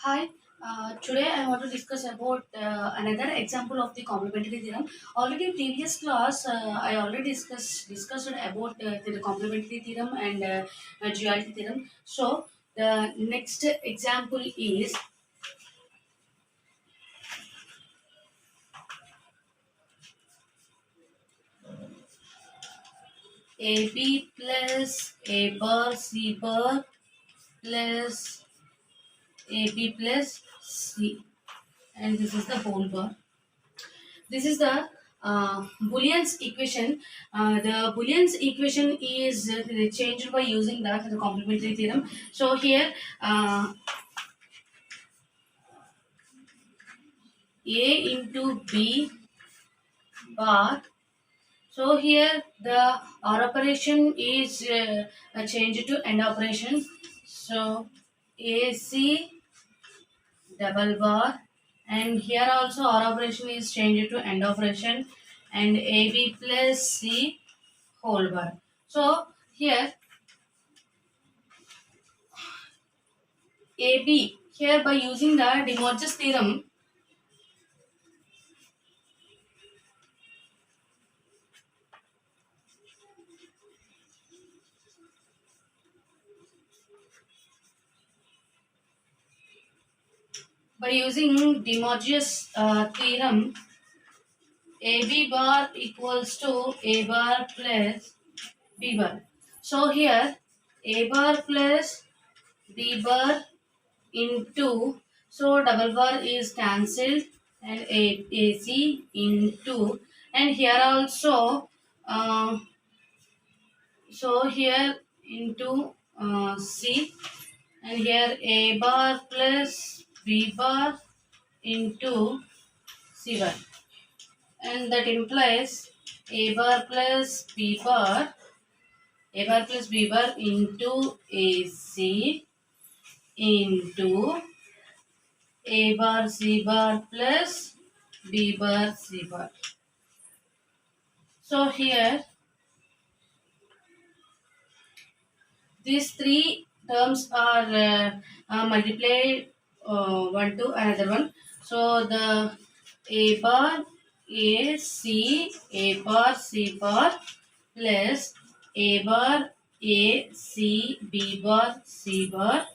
Hi, today I want to discuss about another example of the complementary theorem. Already previous class, I already discussed about the complementary theorem and duality theorem. So the next example is AB plus A bar C bar plus AB plus C, and this is the whole bar. This is the Boolean's equation. The Boolean's equation is changed by using the complementary theorem. So here A into B bar. So here the OR operation is changed to AND operation. So AC double bar, and here also OR operation is changed to AND operation, and AB plus C whole bar. So here AB, here by using the De Morgan's theorem, by using De Morgan's theorem, AB bar equals to A bar plus B bar. So here A bar plus B bar into, so double bar is cancelled, and AC into, and here also uh, so here into C, and here A bar plus B bar into C bar, and that implies A bar plus B bar, A bar plus B bar into AC into A bar C bar plus B bar C bar. So here these three terms are multiplied one to another one. So the A bar A C A bar C bar plus A bar A C B bar C bar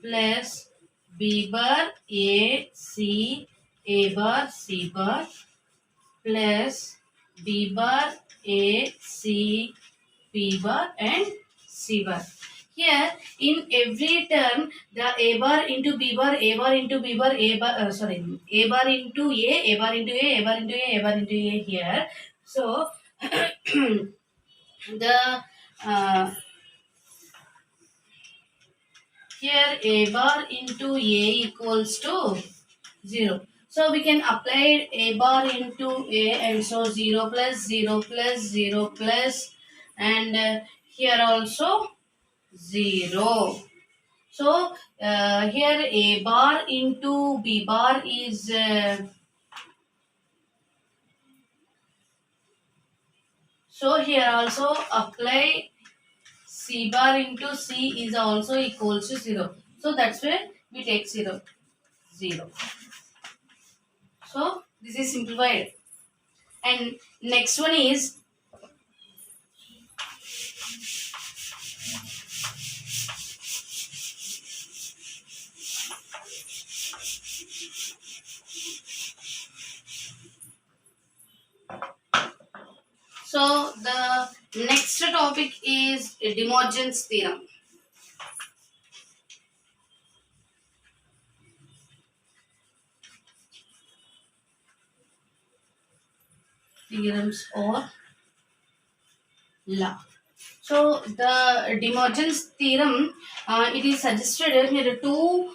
plus B bar A C A bar C bar plus B bar A C B bar and C bar. Here in every term the A bar into B bar, A bar into B bar, A bar into A bar into A bar into A bar into A here. So the uh, here A bar into A equals to 0. So we can apply A bar into A, and so 0 plus 0 plus 0 plus, and here also 0. So here A bar into B bar is so here also apply C bar into C is also equals to 0. So that's why we take 0. 0. So this is simplified. And next one is so the next topic is De Morgan's theorem. Theorems or law. So the De Morgan's theorem, it is suggested here two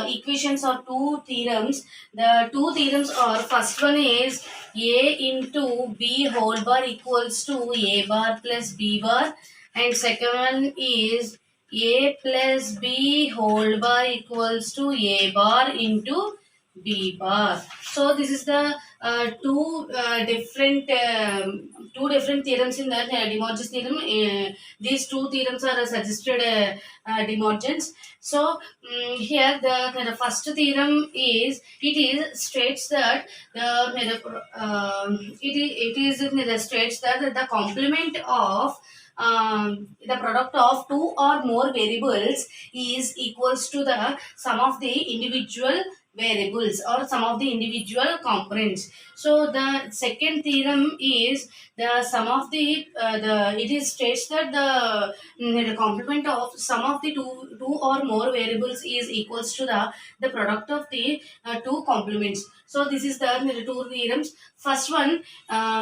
equations or two theorems. The two theorems are, first one is A into B whole bar equals to A bar plus B bar, and second one is A plus B whole bar equals to A bar into B bar. So this is the two different theorems in the De Morgan's theorem. These two theorems are suggested De Morgan's. So here the first theorem is it is states that it is states that the complement of the product of two or more variables is equals to the sum of the individual variables or sum of the individual components. So the second theorem is the sum of the it is states that the complement of sum of the two or more variables is equals to the product of the two complements. So this is the two theorems. First one,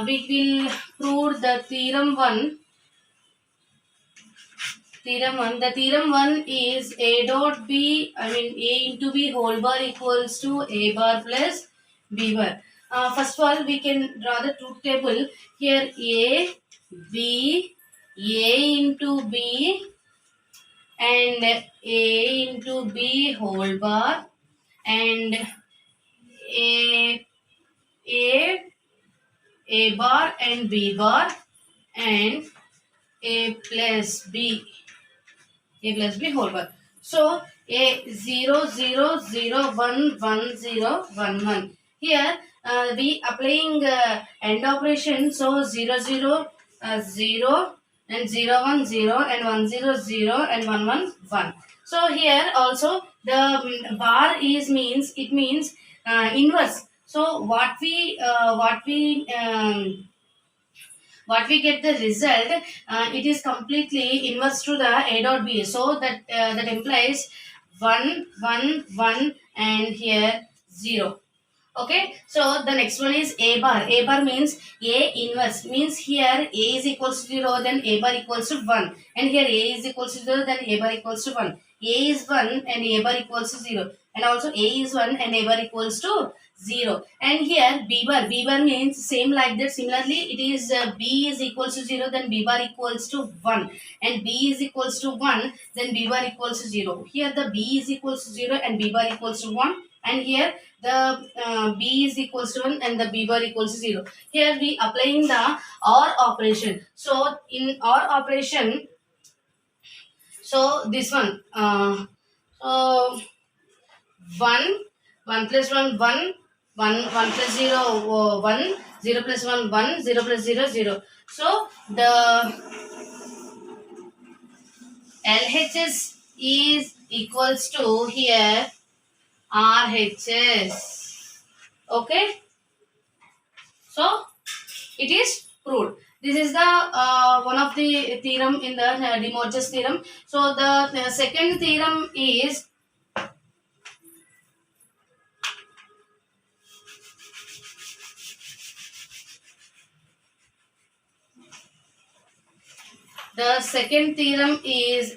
we will prove the theorem 1. Theorem 1. The theorem 1 is A dot B, A into B whole bar equals to A bar plus B bar. First of all, we can draw the truth table. Here A, B, A into B and A into B whole bar and A, A, A bar and B bar and A plus B. A plus B whole bar. So A 0 0 0 1 1 0 1 1. Here we applying AND operation. So 0 0 0 and 0 1 0 and 1 0 0 and 1 1 1. So here also the bar is means it means inverse. So what we get the result, it is completely inverse to the A dot B. So that implies 1 1 1 and here 0. Okay, so the next one is A bar. A bar means A inverse, means here A is equals to 0, then A bar equals to 1, and here A is equals to 0, then A bar equals to 1. A is 1 and A bar equals to 0, and also A is 1 and A bar equals to 0. And here B bar means same like that. Similarly, it is B is equals to 0, then B bar equals to 1, and B is equals to 1, then B bar equals to 0. Here the B is equals to 0 and B bar equals to 1, and here the B is equals to 1 and the B bar equals to 0. Here we applying the OR operation. So in OR operation, so this one, so 1 1 plus 1 1 1 1 plus 0 1 0 plus 1 1 0 plus 0 0. So the LHS is equals to here RHS. Okay, so it is proved. This is the one of the theorem in the De Morgan's theorem. So the second theorem is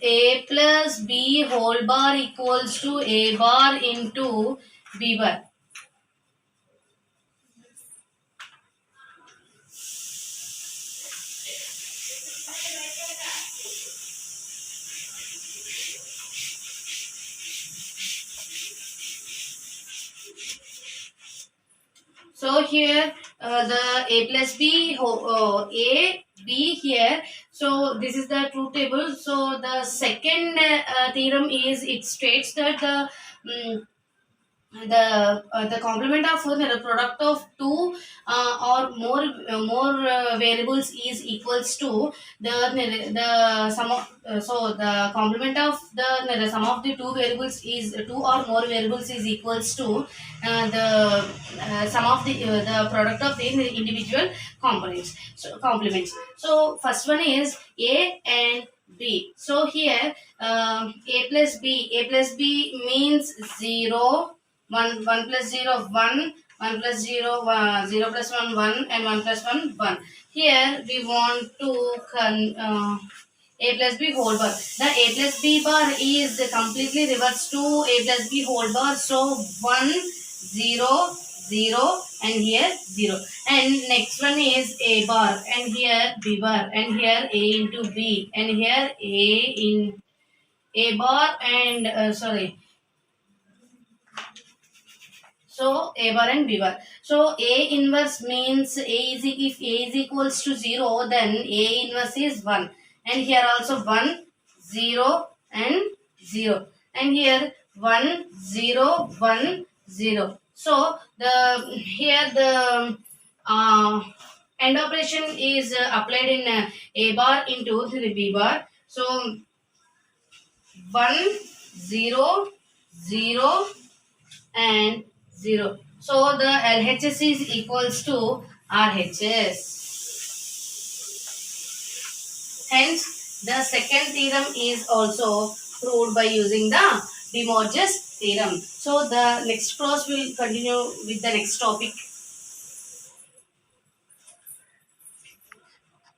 A plus B whole bar equals to A bar into B bar. So here the A plus B, A, B here. So this is the truth table. So the second theorem is it states that the complement of the product of two or more variables is equals to the sum of so the complement of the sum of the two variables is two or more variables is equals to the sum of the product of the individual components, so complements. So first one is A and B. So here A plus B means 0 1 1 plus 0 1 1 plus 0 0 plus 1 1 and 1 plus 1 1. Here we want to A plus B whole bar. The A plus B bar is completely reversed to A plus B whole bar. So 1 0 0 and here 0. And next one is A bar and here B bar and here A into B and here A in A bar and So A bar and B bar. So A inverse means if A is equals to 0, then A inverse is 1. And here also 1, 0 and 0. And here 1, 0, 1, 0. So the end operation is applied in A bar into the B bar. So 1, 0, 0 and 0. So the LHS is equals to RHS. Hence, the second theorem is also proved by using the De Morgan's theorem. So the next class will continue with the next topic.